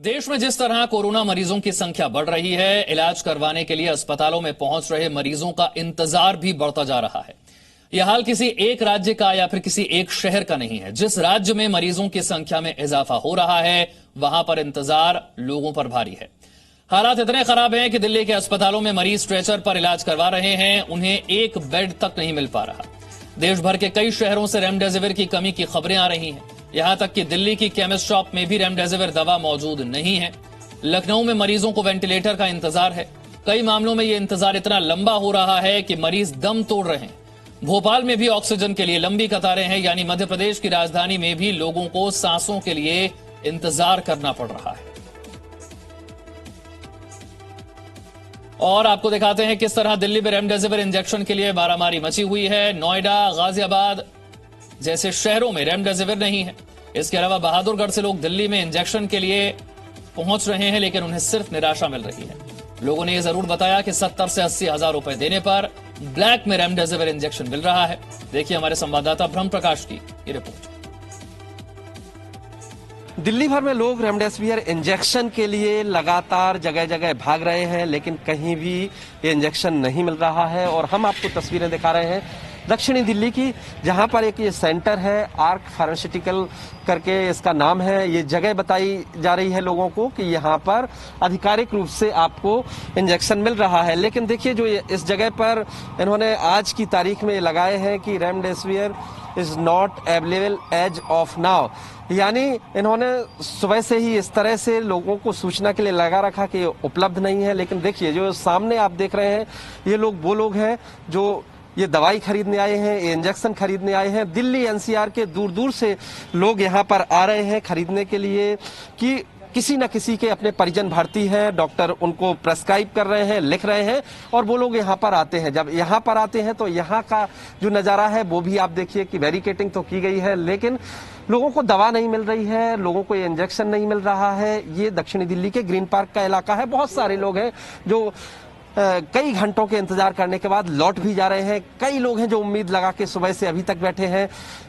देश में जिस तरह कोरोना मरीजों की संख्या बढ़ रही है, इलाज करवाने के लिए अस्पतालों में पहुंच रहे मरीजों का इंतजार भी बढ़ता जा रहा है। यह हाल किसी एक राज्य का या फिर किसी एक शहर का नहीं है। जिस राज्य में मरीजों की संख्या में इजाफा हो रहा है, वहां पर इंतजार लोगों पर भारी है। हालात इतने खराब हैं कि दिल्ली के अस्पतालों में मरीज स्ट्रेचर पर इलाज करवा रहे हैं, उन्हें एक बेड तक नहीं मिल पा रहा। देश भर के कई शहरों से रेमडेसिविर की कमी की खबरें आ रही हैं। यहां तक कि दिल्ली की केमिस्ट शॉप में भी रेमडेसिविर दवा मौजूद नहीं है। लखनऊ में मरीजों को वेंटिलेटर का इंतजार है। कई मामलों में यह इंतजार इतना लंबा हो रहा है कि मरीज दम तोड़ रहे हैं। भोपाल में भी ऑक्सीजन के लिए लंबी कतारें हैं, यानी मध्य प्रदेश की राजधानी में भी लोगों को सांसों के लिए इंतजार करना पड़ रहा है। और आपको दिखाते हैं किस तरह दिल्ली में रेमडेसिविर इंजेक्शन के लिए मारामारी मची हुई है। नोएडा, गाजियाबाद जैसे शहरों में रेमडेसिविर नहीं है। इसके अलावा बहादुरगढ़ से लोग दिल्ली में इंजेक्शन के लिए पहुंच रहे हैं, लेकिन उन्हें सिर्फ निराशा मिल रही है। लोगों ने यह जरूर बताया कि 70 से 80 हजार रुपए देने पर ब्लैक में रेमडेसिविर इंजेक्शन मिल रहा है। देखिए हमारे संवाददाता ब्रह्म प्रकाश की ये रिपोर्ट। दिल्ली भर में लोग रेमडेसिविर इंजेक्शन के लिए लगातार जगह जगह भाग रहे हैं, लेकिन कहीं भी ये इंजेक्शन नहीं मिल रहा है। और हम आपको तस्वीरें दिखा रहे हैं दक्षिणी दिल्ली की, जहां पर एक ये सेंटर है, आर्क फार्मास्यूटिकल करके इसका नाम है। ये जगह बताई जा रही है लोगों को कि यहाँ पर आधिकारिक रूप से आपको इंजेक्शन मिल रहा है। लेकिन देखिए जो इस जगह पर इन्होंने आज की तारीख में लगाए हैं कि remdesivir is not available as of now, यानी इन्होंने सुबह से ही इस तरह से लोगों को सूचना के लिए लगा रखा कि उपलब्ध नहीं है। लेकिन देखिए जो सामने आप देख रहे हैं, ये लोग वो लोग हैं जो ये दवाई खरीदने आए हैं, ये इंजेक्शन खरीदने आए हैं। दिल्ली एनसीआर के दूर दूर से लोग यहाँ पर आ रहे हैं खरीदने के लिए कि किसी न किसी के अपने परिजन भर्ती हैं, डॉक्टर उनको प्रेस्क्राइब कर रहे हैं, लिख रहे हैं, और वो लोग यहाँ पर आते हैं। जब यहाँ पर आते हैं तो यहाँ का जो नज़ारा है वो भी आप देखिए कि बैरिकेडिंग तो की गई है, लेकिन लोगों को दवा नहीं मिल रही है, लोगों को ये इंजेक्शन नहीं मिल रहा है। ये दक्षिणी दिल्ली के ग्रीन पार्क का इलाका है। बहुत सारे लोग हैं जो कई घंटों के इंतजार करने के बाद लौट भी जा रहे हैं। कई लोग हैं जो उम्मीद लगा के सुबह से अभी तक बैठे हैं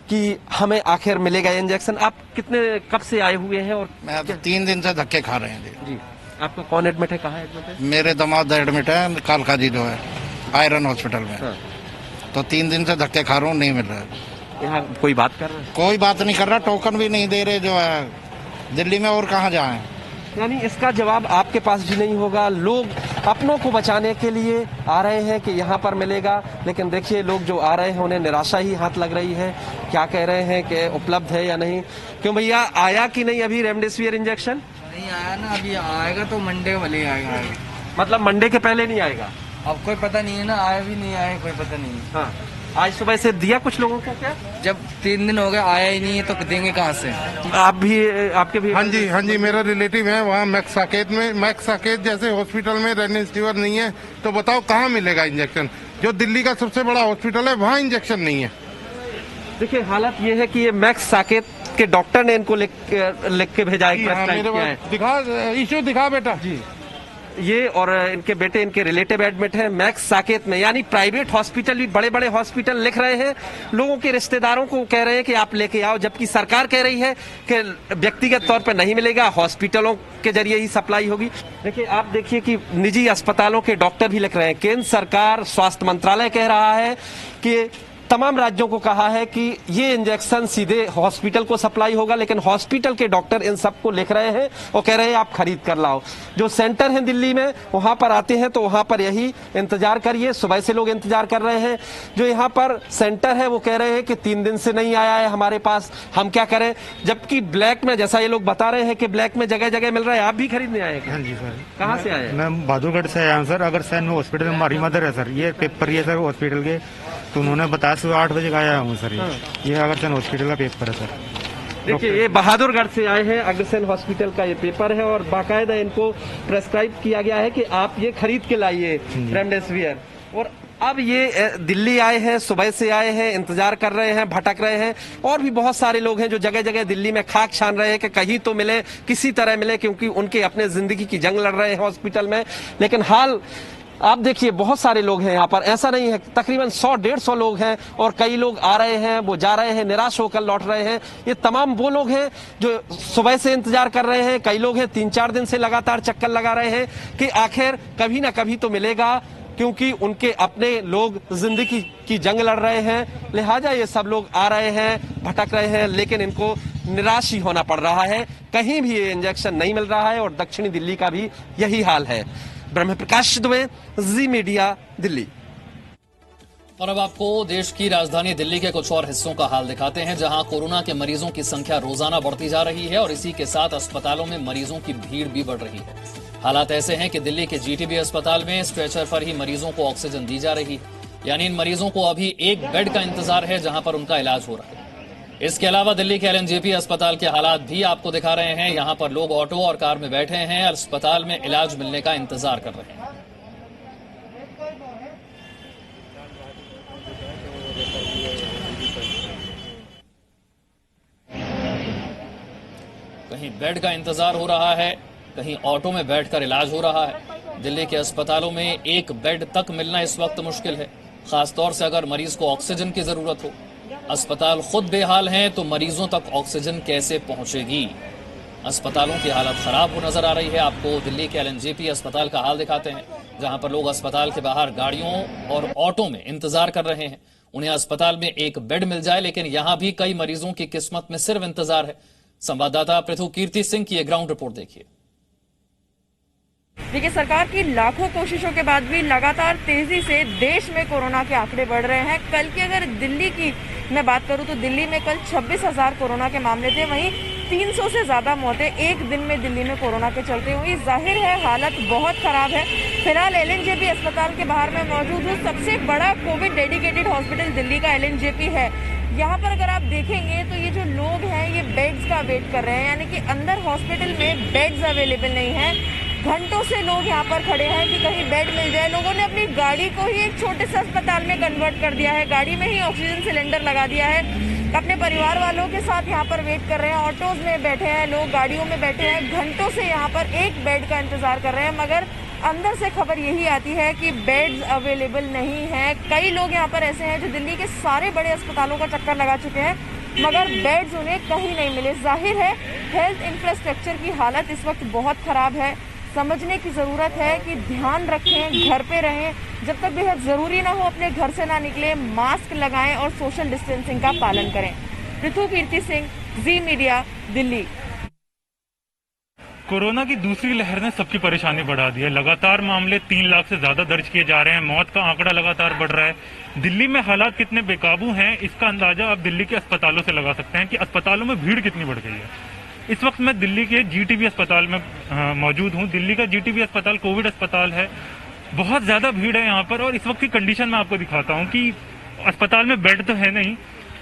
कि हमें आखिर मिलेगा इंजेक्शन। आप कब से आए हुए हैं? और मैं तो 3 दिन से धक्के खा रहे हैं जी। आपको कौन एडमिट है, कहाँ एडमिट है? मेरे दामाद एडमिट है कालका जी जो है आयरन हॉस्पिटल में। हाँ। तो 3 दिन से धक्के खा रहा हूँ, नहीं मिल रहा है। यहाँ कोई बात कर रहा है? कोई बात नहीं कर रहा, टोकन भी नहीं दे रहे जो है दिल्ली में, और कहाँ जाए। यानी इसका जवाब आपके पास भी नहीं होगा। लोग अपनों को बचाने के लिए आ रहे हैं कि यहाँ पर मिलेगा, लेकिन देखिए लोग जो आ रहे हैं उन्हें निराशा ही हाथ लग रही है। क्या कह रहे हैं कि उपलब्ध है या नहीं? क्यों भैया, आया कि नहीं अभी रेमडेसिविर इंजेक्शन? नहीं आया ना, अभी आएगा तो मंडे वाले आएगा। मतलब मंडे के पहले नहीं आएगा? अब कोई पता नहीं है ना, आया भी नहीं आया कोई पता नहीं। हाँ, आज सुबह से दिया कुछ लोगों को क्या? जब 3 दिन हो गए आया ही नहीं है तो देंगे कहाँ से? आप भी, आपके भी? हाँ जी, मेरा रिलेटिव है वहाँ मैक्स साकेत में। मैक्स साकेत जैसे हॉस्पिटल में रेमडेसिविर नहीं है तो बताओ कहाँ मिलेगा इंजेक्शन? जो दिल्ली का सबसे बड़ा हॉस्पिटल है वहाँ इंजेक्शन नहीं है। देखिए हालत ये है कि ये मैक्स साकेत के डॉक्टर ने इनको लिख के भेजा है। दिखा इश्यू दिखा बेटा जी। ये और इनके बेटे, इनके रिलेटिव एडमिट हैं मैक्स साकेत में। यानी प्राइवेट हॉस्पिटल भी, बड़े बड़े हॉस्पिटल लिख रहे हैं, लोगों के रिश्तेदारों को कह रहे हैं कि आप लेके आओ, जबकि सरकार कह रही है कि व्यक्तिगत तौर पर नहीं मिलेगा, हॉस्पिटलों के जरिए ही सप्लाई होगी। देखिए आप देखिए कि निजी अस्पतालों के डॉक्टर भी लिख रहे हैं। केंद्र सरकार, स्वास्थ्य मंत्रालय कह रहा है कि तमाम राज्यों को कहा है कि ये इंजेक्शन सीधे हॉस्पिटल को सप्लाई होगा, लेकिन हॉस्पिटल के डॉक्टर इन सबको लिख रहे हैं और कह रहे हैं आप खरीद कर लाओ। जो सेंटर है दिल्ली में वहां पर आते हैं तो वहां पर यही इंतजार करिए। सुबह से लोग इंतजार कर रहे हैं। जो यहाँ पर सेंटर है वो कह रहे हैं कि 3 दिन से नहीं आया है हमारे पास, हम क्या करें? जबकि ब्लैक में, जैसा ये लोग बता रहे हैं कि ब्लैक में जगह जगह मिल रहा है। आप भी खरीदने आए हैं? हाँ जी सर। कहाँ से आए? मैं बहादुरगढ़ से आया हूँ सर। अगर सैन हॉस्पिटल में हमारी मदर है सर, ये पेपर ये सर हॉस्पिटल के, तो उन्होंने बताया सुबह 8 बजे का आया हूँ सर। ये अग्रसेन हॉस्पिटल का पेपर है सर। देखिए ये बहादुरगढ़ से आए हैं, अग्रसेन हॉस्पिटल का ये पेपर है और बाकायदा इनको प्रेस्क्राइब किया गया है कि आप ये खरीद के लाइए रेमडेसिविर। और अब ये दिल्ली आए हैं, सुबह से आए हैं, इंतजार कर रहे हैं, भटक रहे हैं। और भी बहुत सारे लोग हैं जो जगह जगह दिल्ली में खाक छान रहे हैं कि कहीं तो मिले, किसी तरह मिले, क्योंकि उनके अपने जिंदगी की जंग लड़ रहे हैं हॉस्पिटल में। लेकिन हाल आप देखिए बहुत सारे लोग हैं यहाँ पर, ऐसा नहीं है, तकरीबन 100-150 लोग हैं और कई लोग आ रहे हैं, वो जा रहे हैं, निराश होकर लौट रहे हैं। ये तमाम वो लोग हैं जो सुबह से इंतजार कर रहे हैं, कई लोग हैं 3-4 दिन से लगातार चक्कर लगा रहे हैं कि आखिर कभी ना कभी तो मिलेगा, क्योंकि उनके अपने लोग जिंदगी की जंग लड़ रहे हैं। लिहाजा ये सब लोग आ रहे हैं, भटक रहे हैं, लेकिन इनको निराश ही होना पड़ रहा है। कहीं भी ये इंजेक्शन नहीं मिल रहा है और दक्षिणी दिल्ली का भी यही हाल है। ब्रह्म प्रकाश दुबे, जी मीडिया, दिल्ली। और अब आपको देश की राजधानी दिल्ली के कुछ और हिस्सों का हाल दिखाते हैं, जहां कोरोना के मरीजों की संख्या रोजाना बढ़ती जा रही है और इसी के साथ अस्पतालों में मरीजों की भीड़ भी बढ़ रही है। हालात ऐसे हैं कि दिल्ली के जीटीबी अस्पताल में स्ट्रेचर पर ही मरीजों को ऑक्सीजन दी जा रही है, यानी इन मरीजों को अभी एक बेड का इंतजार है जहां पर उनका इलाज हो रहा है। इसके अलावा दिल्ली के एलएनजेपी अस्पताल के हालात भी आपको दिखा रहे हैं। यहां पर लोग ऑटो और कार में बैठे हैं, अस्पताल में इलाज मिलने का इंतजार कर रहे हैं। कहीं बेड का इंतजार हो रहा है, कहीं ऑटो में बैठकर इलाज हो रहा है। दिल्ली के अस्पतालों में एक बेड तक मिलना इस वक्त मुश्किल है, खासतौर से अगर मरीज को ऑक्सीजन की जरूरत हो। अस्पताल खुद बेहाल हैं तो मरीजों तक ऑक्सीजन कैसे पहुंचेगी? अस्पतालों की हालत खराब हो नजर आ रही है। आपको दिल्ली के एलएनजेपी अस्पताल का हाल दिखाते हैं, जहां पर लोग अस्पताल के बाहर गाड़ियों और ऑटो में इंतजार कर रहे हैं। उन्हें अस्पताल में एक बेड मिल जाए, लेकिन यहां भी कई मरीजों की किस्मत में सिर्फ इंतजार है। संवाददाता पृथु कीर्ति सिंह की एक ग्राउंड रिपोर्ट देखिए। देखिए, सरकार की लाखों कोशिशों के बाद भी लगातार तेजी से देश में कोरोना के आंकड़े बढ़ रहे हैं। कल की अगर दिल्ली की मैं बात करूं तो दिल्ली में कल 26,000 कोरोना के मामले थे, वहीं 300 से ज्यादा मौतें एक दिन में दिल्ली में कोरोना के चलते हुई। जाहिर है हालत बहुत खराब है। फिलहाल एलएनजेपी अस्पताल के बाहर में मौजूद हूँ। सबसे बड़ा कोविड डेडिकेटेड हॉस्पिटल दिल्ली का एलएनजेपी है। यहाँ पर अगर आप देखेंगे तो ये जो लोग हैं ये बेड्स का वेट कर रहे हैं, यानी कि अंदर हॉस्पिटल में बेड्स अवेलेबल नहीं है। घंटों से लोग यहाँ पर खड़े हैं कि कहीं बेड मिल जाए। लोगों ने अपनी गाड़ी को ही एक छोटे से अस्पताल में कन्वर्ट कर दिया है, गाड़ी में ही ऑक्सीजन सिलेंडर लगा दिया है। अपने परिवार वालों के साथ यहाँ पर वेट कर रहे हैं, ऑटोज में बैठे हैं लोग, गाड़ियों में बैठे हैं, घंटों से यहाँ पर एक बेड का इंतजार कर रहे हैं। मगर अंदर से खबर यही आती है कि बेड्स अवेलेबल नहीं है। कई लोग यहाँ पर ऐसे हैं जो दिल्ली के सारे बड़े अस्पतालों का चक्कर लगा चुके हैं, मगर बेड्स उन्हें कहीं नहीं मिले। जाहिर है हेल्थ इंफ्रास्ट्रक्चर की हालत इस वक्त बहुत खराब है। समझने की जरूरत है कि ध्यान रखें, घर पे रहें, जब तक बेहद जरूरी ना हो अपने घर से ना निकले, मास्क लगाएं और सोशल डिस्टेंसिंग का पालन करें। पृथु कीर्ति सिंह, जी मीडिया, दिल्ली। कोरोना की दूसरी लहर ने सबकी परेशानी बढ़ा दी है। लगातार मामले 3 लाख से ज्यादा दर्ज किए जा रहे हैं, मौत का आंकड़ा लगातार बढ़ रहा है। दिल्ली में हालात कितने बेकाबू हैं, इसका अंदाजा आप दिल्ली के अस्पतालों से लगा सकते हैं कि अस्पतालों में भीड़ कितनी बढ़ गई है। इस वक्त मैं दिल्ली के जीटीबी अस्पताल में मौजूद हूं। दिल्ली का जीटीबी अस्पताल कोविड अस्पताल है, बहुत ज्यादा भीड़ है यहाँ पर। और इस वक्त की कंडीशन मैं आपको दिखाता हूँ कि अस्पताल में बेड तो है नहीं,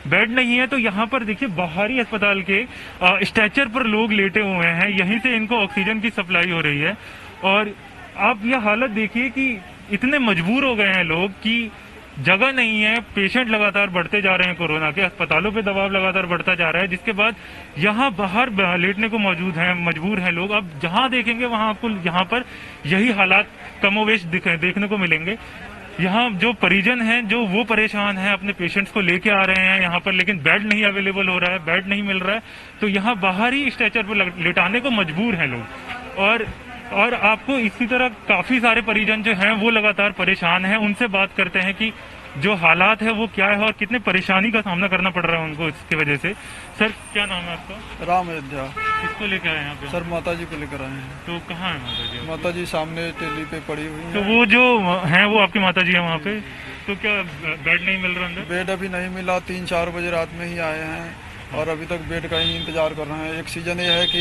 बेड नहीं है तो यहाँ पर देखिए बाहरी अस्पताल के स्ट्रेचर पर लोग लेटे हुए हैं, यहीं से इनको ऑक्सीजन की सप्लाई हो रही है। और आप ये हालत देखिए कि इतने मजबूर हो गए हैं लोग कि जगह नहीं है, पेशेंट लगातार बढ़ते जा रहे हैं, कोरोना के अस्पतालों पे दबाव लगातार बढ़ता जा रहा है, जिसके बाद यहाँ बाहर लेटने को मजबूर हैं लोग। अब जहाँ देखेंगे वहाँ आपको यहाँ पर यही हालात कमोवेश देखने को मिलेंगे। यहाँ जो परिजन हैं जो वो परेशान हैं, अपने पेशेंट्स को लेके आ रहे हैं यहाँ पर, लेकिन बेड नहीं अवेलेबल हो रहा है, बेड नहीं मिल रहा है, तो यहाँ बाहर ही स्ट्रेचर पर लेटाने को मजबूर हैं लोग। और आपको इसी तरह काफी सारे परिजन जो हैं वो लगातार परेशान हैं। उनसे बात करते हैं कि जो हालात है वो क्या है और कितने परेशानी का सामना करना पड़ रहा है उनको इसकी वजह से। सर क्या नाम है आपका? राम अयोध्या। किसको लेकर आए यहाँ पे? सर माता जी को लेकर आए हैं। तो कहाँ है माता जी? माता जी सामने टेली पे पड़ी हुई है। तो वो जो है वो आपकी माता जी है वहाँ पे, तो क्या बेड नहीं मिल रहा अंदर? बेड अभी नहीं मिला, 3-4 बजे रात में ही आए हैं और अभी तक बेड का ही इंतजार कर रहे हैं। एक सीजन ये है कि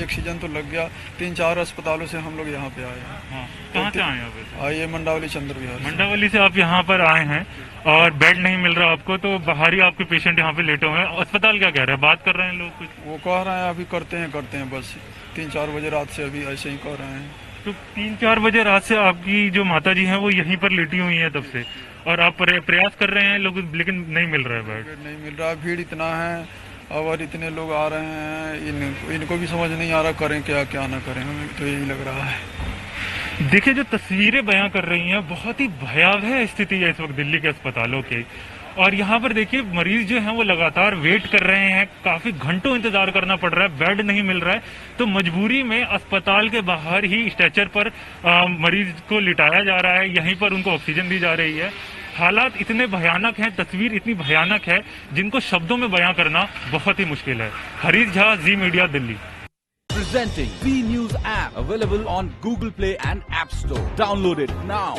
एक सीजन तो लग गया, 3-4 अस्पतालों से हम लोग यहाँ पे आए हैं। हाँ, कहाँ से आए हैं? आइए मंडावली चंद्र विहार। मंडावली से आप यहाँ पर आए हैं और बेड नहीं मिल रहा आपको, तो बाहर ही आपके पेशेंट यहाँ पे लेटे हुए हैं। अस्पताल क्या कह रहे हैं, बात कर रहे हैं लोग कुछ? वो कह रहे हैं अभी करते हैं बस 3-4 बजे रात से अभी ऐसे ही कह रहे हैं। तो 3-4 बजे रात से आपकी जो माता जी हैं वो यहीं पर लेटी हुई हैं तब से, और आप प्रयास कर रहे हैं लोग, लेकिन नहीं मिल रहा है बेड। नहीं मिल रहा, भीड़ इतना है और इतने लोग आ रहे हैं, इनको भी समझ नहीं आ रहा करें क्या क्या ना करें, हमें तो यही लग रहा है। देखिए, जो तस्वीरें बयां कर रही हैं, बहुत ही भयावह स्थिति है इस वक्त दिल्ली के अस्पतालों की। और यहाँ पर देखिए, मरीज जो हैं वो लगातार वेट कर रहे हैं, काफी घंटों इंतजार करना पड़ रहा है, बेड नहीं मिल रहा है, तो मजबूरी में अस्पताल के बाहर ही स्ट्रेचर पर मरीज को लिटाया जा रहा है, यहीं पर उनको ऑक्सीजन दी जा रही है। हालात इतने भयानक हैं, तस्वीर इतनी भयानक है, जिनको शब्दों में बयां करना बहुत ही मुश्किल है। Harish Jha, Zee media, Delhi. Presenting V News app, available on Google Play and App Store. Download it now.